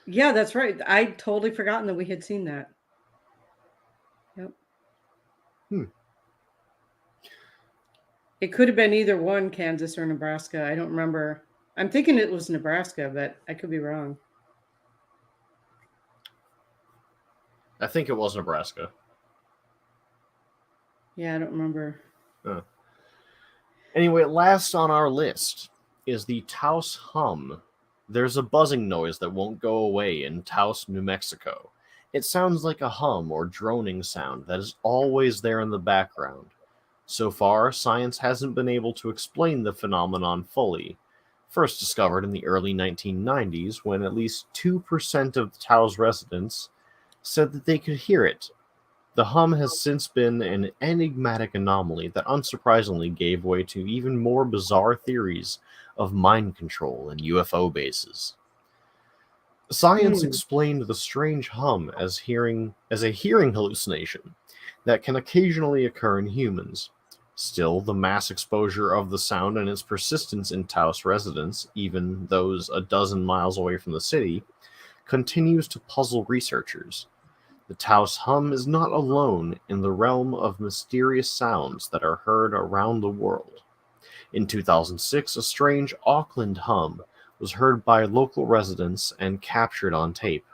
Yeah, that's right. I totally forgotten that we had seen that. Yep. It could have been either one, Kansas or Nebraska. I don't remember. I'm thinking it was Nebraska, but I could be wrong. I think it was Nebraska. Yeah, I don't remember. Anyway, last on our list is the Taos hum. There's a buzzing noise that won't go away in Taos, New Mexico. It sounds like a hum or droning sound that is always there in the background. So far, science hasn't been able to explain the phenomenon fully. First discovered in the early 1990s, when at least 2% of Taos residents said that they could hear it. The hum has since been an enigmatic anomaly that unsurprisingly gave way to even more bizarre theories of mind control and UFO bases. Science explained the strange hum as a hearing hallucination that can occasionally occur in humans. Still, the mass exposure of the sound and its persistence in Taos residents, even those a dozen miles away from the city, continues to puzzle researchers. The Taos hum is not alone in the realm of mysterious sounds that are heard around the world. In 2006, a strange Auckland hum was heard by local residents and captured on tape.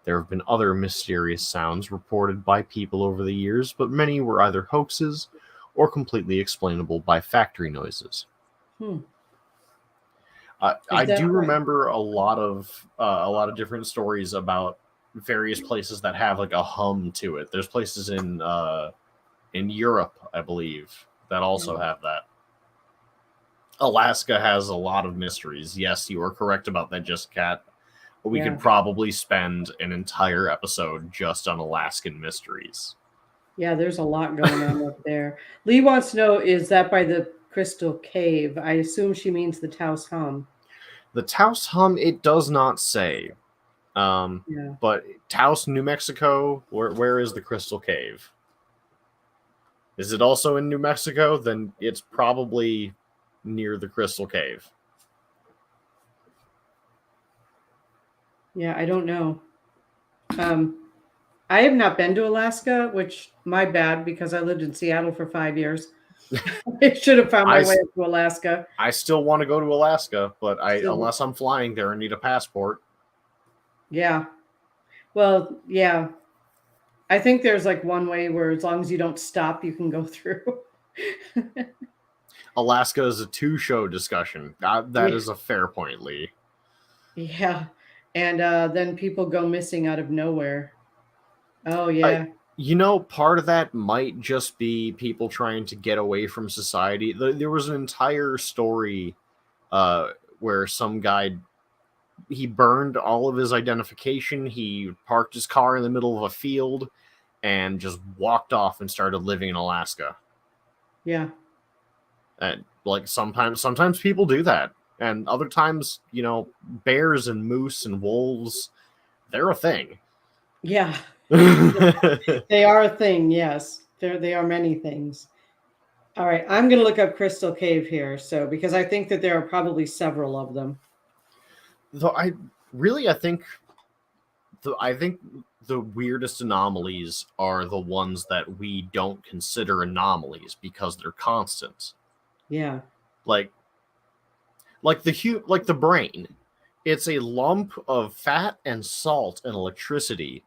There have been other mysterious sounds reported by people over the years, but many were either hoaxes or completely explainable by factory noises. I do remember a lot of different stories about various places that have like a hum to it. There's places in Europe, I believe, that also have that. Alaska has a lot of mysteries. Yes, you are correct about that, Just Cat. We could probably spend an entire episode just on Alaskan mysteries. Yeah, there's a lot going on up there. Lee wants to know, is that by the Crystal Cave? I assume she means the Taos hum. The Taos hum, it does not say. But Taos, New Mexico, where is the Crystal Cave? Is it also in New Mexico? Then it's probably near the Crystal Cave. Yeah, I don't know. I have not been to Alaska, which my bad, because I lived in Seattle for 5 years. I should have found my way to Alaska. I still want to go to Alaska, but unless I'm flying there, I need a passport. Yeah. Well, yeah. I think there's like one way where as long as you don't stop, you can go through. Alaska is a 2-show discussion. That is a fair point, Lee. Yeah. And then people go missing out of nowhere. Oh, yeah. Part of that might just be people trying to get away from society. There was an entire story where some guy, he burned all of his identification. He parked his car in the middle of a field and just walked off and started living in Alaska. Yeah. And sometimes people do that. And other times, bears and moose and wolves, they're a thing. Yeah. They are a thing, yes. They are many things. All right, I'm going to look up Crystal Cave here, so because I think that there are probably several of them. Though I think the weirdest anomalies are the ones that we don't consider anomalies because they're constant. Yeah. Like the brain. It's a lump of fat and salt and electricity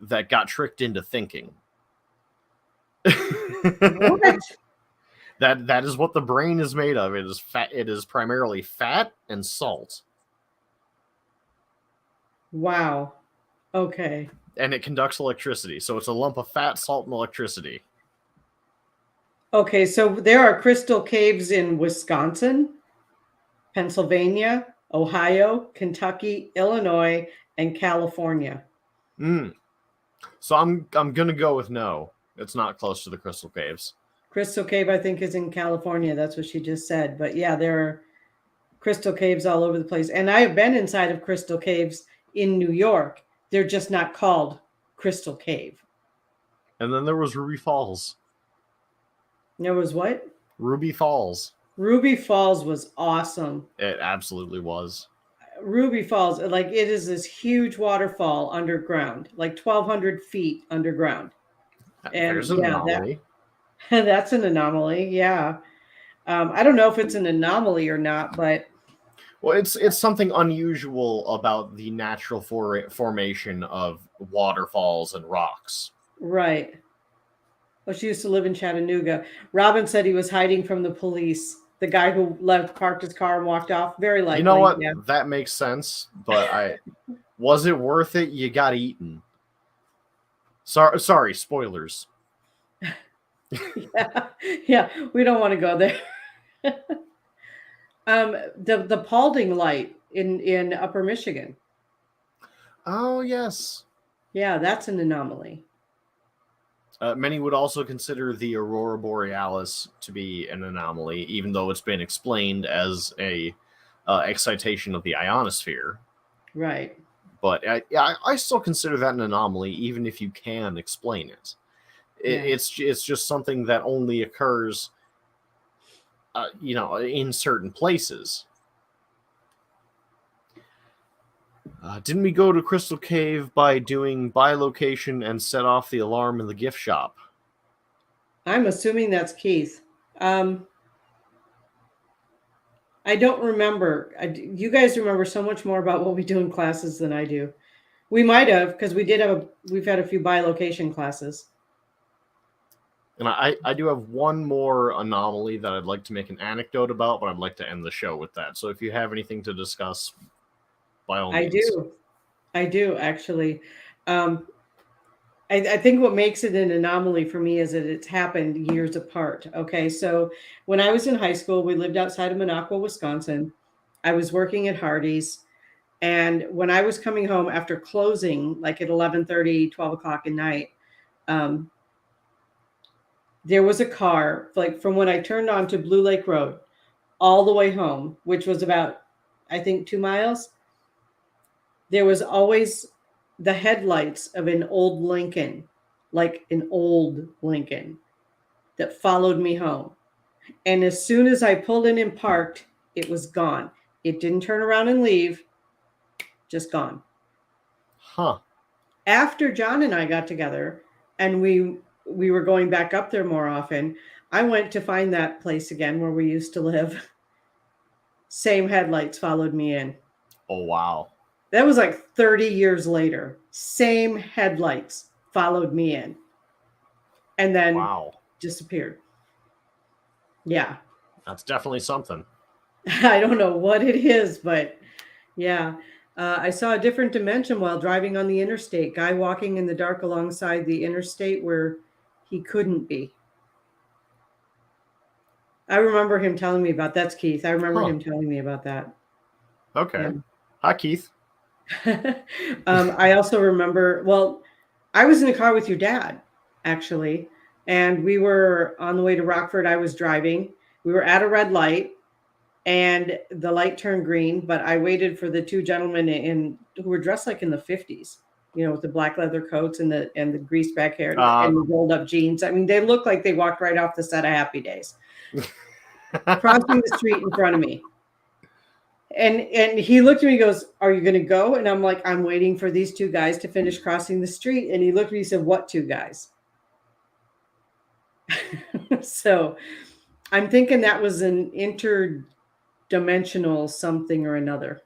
that got tricked into thinking. What? That is what the brain is made of. It is fat. It is primarily fat and salt. Wow. Okay. And it conducts electricity. So it's a lump of fat, salt, and electricity. Okay, so there are crystal caves in Wisconsin, Pennsylvania, Ohio, Kentucky, Illinois, and California. So I'm gonna go with no. It's not close to the Crystal Caves. Crystal Cave, I think, is in California. That's what she just said. But yeah, there are crystal caves all over the place. And I have been inside of crystal caves in New York. They're just not called Crystal Cave. And then there was Ruby Falls. There was what? Ruby Falls. Ruby Falls was awesome. It absolutely was. Ruby Falls, like it is this huge waterfall underground, like 1,200 feet underground. And there's an anomaly. That's an anomaly. Yeah. I don't know if it's an anomaly or not, but. Well, it's something unusual about the natural formation of waterfalls and rocks. Right. Well, she used to live in Chattanooga. Robin said he was hiding from the police. The guy who parked his car and walked off. Very likely. You know what? Yeah. That makes sense. But was it worth it? You got eaten. Sorry, spoilers. Yeah, we don't want to go there. The Paulding light in Upper Michigan. Oh yes. Yeah, that's an anomaly. Many would also consider the Aurora Borealis to be an anomaly, even though it's been explained as a excitation of the ionosphere. Right. But I still consider that an anomaly, even if you can explain it. It's just something that only occurs, in certain places. Didn't we go to Crystal Cave by doing bilocation and set off the alarm in the gift shop? I'm assuming that's Keith. I don't remember. You guys remember so much more about what we do in classes than I do. We might have, because we've had a few bilocation classes. And I do have one more anomaly that I'd like to make an anecdote about, but I'd like to end the show with that. So if you have anything to discuss, by all means. I do actually. I think what makes it an anomaly for me is that it's happened years apart. Okay, so when I was in high school, we lived outside of Minocqua, Wisconsin. I was working at Hardee's. And when I was coming home after closing, like at 11:30, 12 o'clock at night, there was a car, like from when I turned onto Blue Lake Road all the way home, which was about, I think, 2 miles. There was always the headlights of an old Lincoln, like an old Lincoln, that followed me home. And as soon as I pulled in and parked, it was gone. It didn't turn around and leave, just gone. Huh. After John and I got together and we were going back up there more often, I went to find that place again where we used to live. Same headlights followed me in. Oh, wow. That was like 30 years later. Same headlights followed me in. And then disappeared. Yeah. That's definitely something. I don't know what it is, but yeah. I saw a different dimension while driving on the interstate. Guy walking in the dark alongside the interstate where he couldn't be. I remember him telling me about that's Keith. I remember him telling me about that. Okay. Yeah. Hi, Keith. I also remember, I was in the car with your dad, actually, and we were on the way to Rockford. I was driving. We were at a red light, and the light turned green, but I waited for the two gentlemen who were dressed like in the 50s. with the black leather coats and the greased back hair Uh, and the rolled up jeans. I mean, they look like they walked right off the set of Happy Days. Crossing the street in front of me. And he looked at me and goes, "Are you going to go?" And I'm like, "I'm waiting for these two guys to finish crossing the street." And he looked at me and said, "What two guys?" So I'm thinking that was an interdimensional something or another.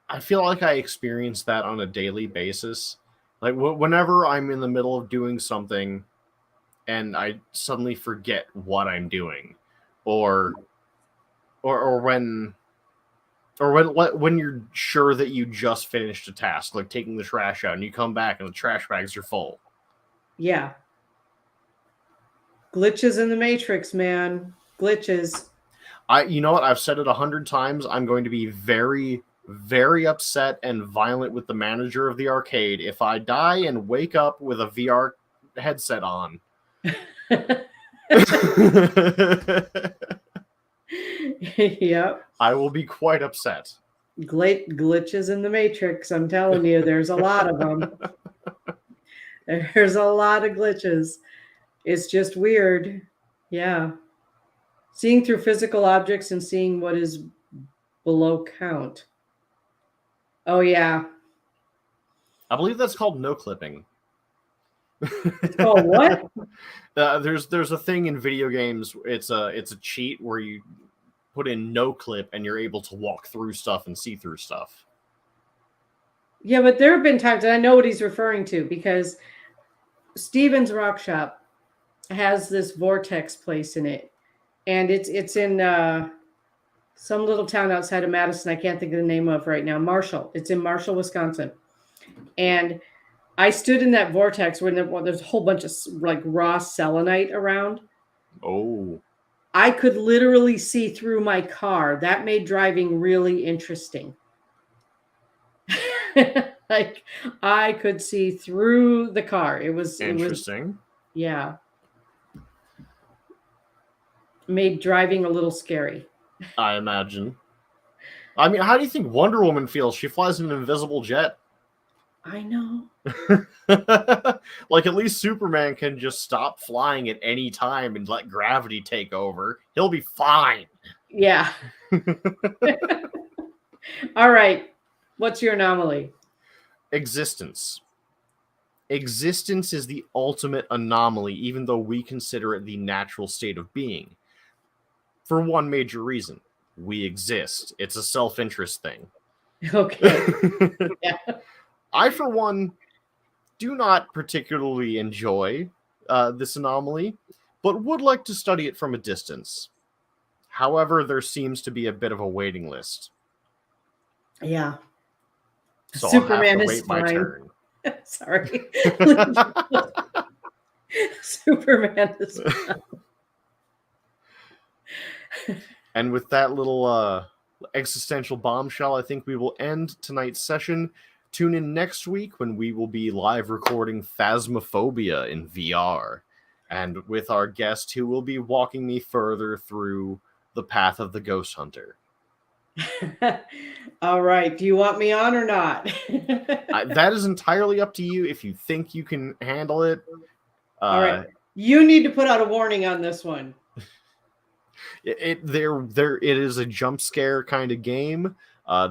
I feel like I experience that on a daily basis. Like whenever I'm in the middle of doing something and I suddenly forget what I'm doing, or when you're sure that you just finished a task, like taking the trash out, and you come back and the trash bags are full. Yeah. Glitches in the Matrix, man. Glitches. You know what? I've said it 100 times. I'm going to be very, very upset and violent with the manager of the arcade if I die and wake up with a VR headset on. Yep. I will be quite upset. Glitches in the Matrix. I'm telling you, there's a lot of them. There's a lot of glitches. It's just weird. Yeah. Seeing through physical objects and seeing what is below count. Oh, yeah. I believe that's called no clipping. It's called what? There's a thing in video games. It's a cheat where you put in no clip and you're able to walk through stuff and see through stuff. Yeah, but there have been times, and I know what he's referring to, because Steven's Rock Shop has this vortex place in it, and it's in some little town outside of Madison. I can't think of the name of right now. Marshall. It's in Marshall, Wisconsin, and I stood in that vortex when there's a whole bunch of like raw selenite around. Oh. I could literally see through my car. That made driving really interesting. Like I could see through the car. It was interesting. Yeah. Made driving a little scary. I imagine. I mean, how do you think Wonder Woman feels? She flies in an invisible jet. I know. Like, at least Superman can just stop flying at any time and let gravity take over. He'll be fine. Yeah. All right. What's your anomaly? Existence. Existence is the ultimate anomaly, even though we consider it the natural state of being. For one major reason. We exist. It's a self-interest thing. Okay. Yeah. I, for one, do not particularly enjoy this anomaly, but would like to study it from a distance. However, there seems to be a bit of a waiting list. Yeah. So Superman I'll have to is wait my fine. turn. Sorry. Superman is fine. And with that little existential bombshell, I think we will end tonight's session. Tune in next week when we will be live recording Phasmophobia in VR, and with our guest who will be walking me further through the path of the ghost hunter. All right. Do you want me on or not? That is entirely up to you if you think you can handle it. All right. You need to put out a warning on this one. It is a jump scare kind of game.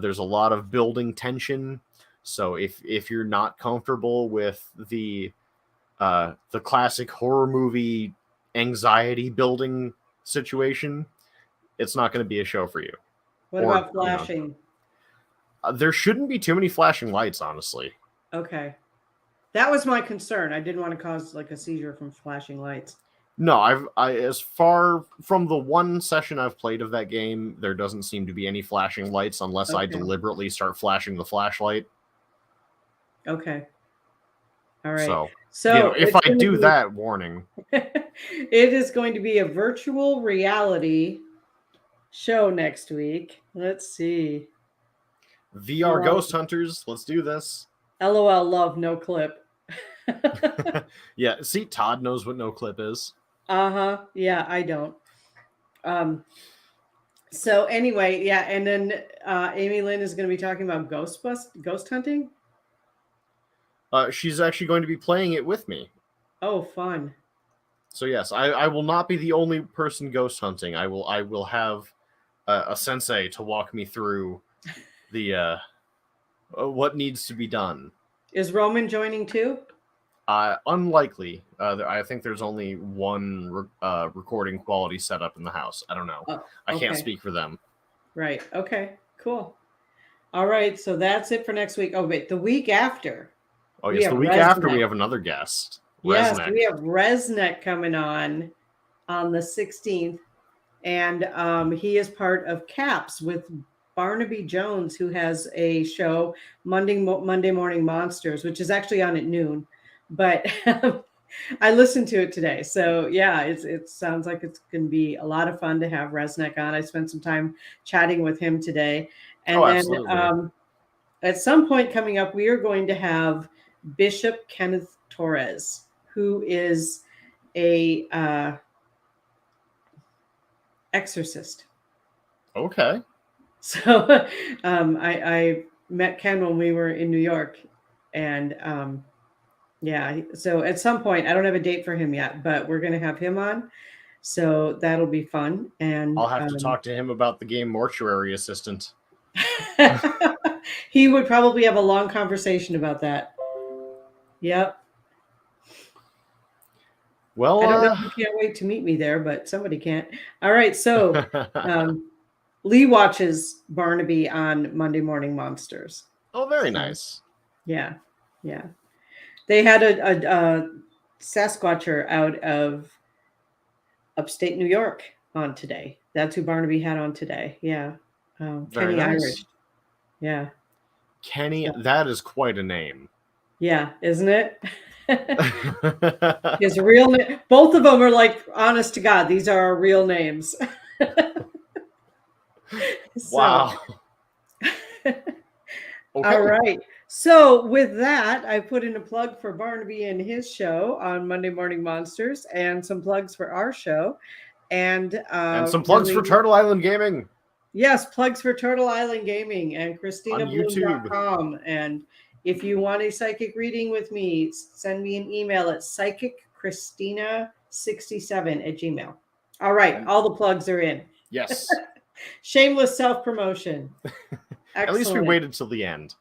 There's a lot of building tension. So if you're not comfortable with the classic horror movie anxiety building situation, it's not going to be a show for you. What about flashing? There shouldn't be too many flashing lights, honestly. Okay. That was my concern. I didn't want to cause like a seizure from flashing lights. No, I as far from the one session I've played of that game, there doesn't seem to be any flashing lights unless I deliberately start flashing the flashlight. Okay. All right. So if I do that, warning. It is going to be a virtual reality show next week. Let's see. VR Ghost Hunters, let's do this. LOL, love no clip. Yeah, see, Todd knows what no clip is. Yeah, I don't. So anyway, yeah, and then Amy Lynn is going to be talking about ghost hunting. She's actually going to be playing it with me. Oh, fun! So yes, I will not be the only person ghost hunting. I will have a sensei to walk me through the what needs to be done. Is Roman joining too? Unlikely. I think there's only one recording quality setup in the house. I don't know. Oh, I can't okay. speak for them. Right. Okay. Cool. All right. So that's it for next week. Oh wait, the week after. Oh we yes, have the week after we have another guest. Yes, Resnick. we have Resnick coming on the 16th, and he is part of CAPS with Barnaby Jones, who has a show, Monday Morning Monsters, which is actually on at noon. But I listened to it today. So yeah, it sounds like it's going to be a lot of fun to have Resnick on. I spent some time chatting with him today. And then at some point coming up, we are going to have Bishop Kenneth Torres, who is a exorcist. Okay. So I met Ken when we were in New York, and yeah, so at some point, I don't have a date for him yet, but we're going to have him on. So that'll be fun. And I'll have to talk to him about the game Mortuary Assistant. He would probably have a long conversation about that. Yep. Well, I don't know if you can't wait to meet me there, but somebody can't. All right. So Lee watches Barnaby on Monday Morning Monsters. Oh, very nice. Yeah. Yeah. They had a Sasquatcher out of upstate New York on today. That's who Barnaby had on today. Yeah. Kenny nice. Irish. Yeah. Kenny, that is quite a name. Yeah, isn't it? His real name. Both of them are like, honest to God, these are our real names. Wow. Okay. All right. So with that, I put in a plug for Barnaby and his show on Monday Morning Monsters, and some plugs for our show, and some plugs for Turtle Island Gaming. Yes, plugs for Turtle Island Gaming and ChristinaBloom.com. And if you want a psychic reading with me, send me an email at psychicchristina67@gmail.com. All right, all the plugs are in. Yes. Shameless self-promotion. At least we waited till the end.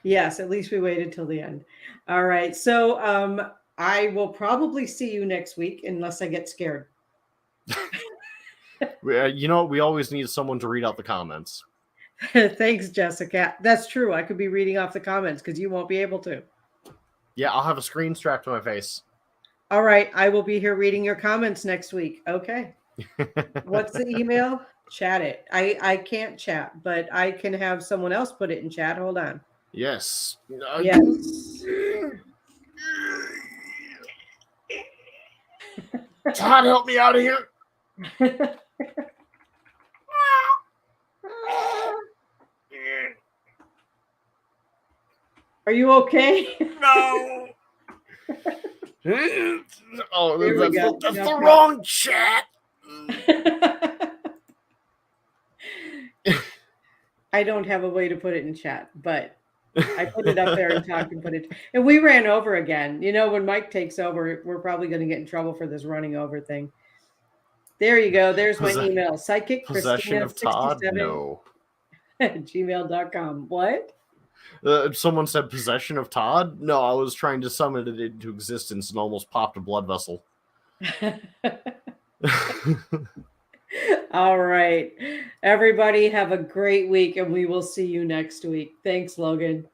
Yes, at least we waited till the end. All right. So I will probably see you next week unless I get scared. You know, we always need someone to read out the comments. Thanks, Jessica. That's true. I could be reading off the comments because you won't be able to. Yeah, I'll have a screen strapped to my face. All right. I will be here reading your comments next week. Okay. What's the email? Chat it. I can't chat, but I can have someone else put it in chat. Hold on. Yes. Yes. Todd, help me out of here. Are you okay? No. Oh, that's the wrong chat. I don't have a way to put it in chat, but I put it up there and talked and put it. And we ran over again. You know, when Mike takes over, we're probably going to get in trouble for this running over thing. There you go. There's my email. Psychic Possession of Todd? No. gmail.com. What? Someone said possession of Todd? No, I was trying to summon it into existence and almost popped a blood vessel. All right. Everybody have a great week, and we will see you next week. Thanks, Logan.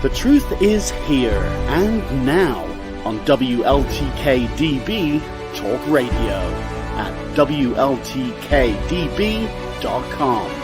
The truth is here and now on WLTK-DB Talk Radio at WLTK-DB.com.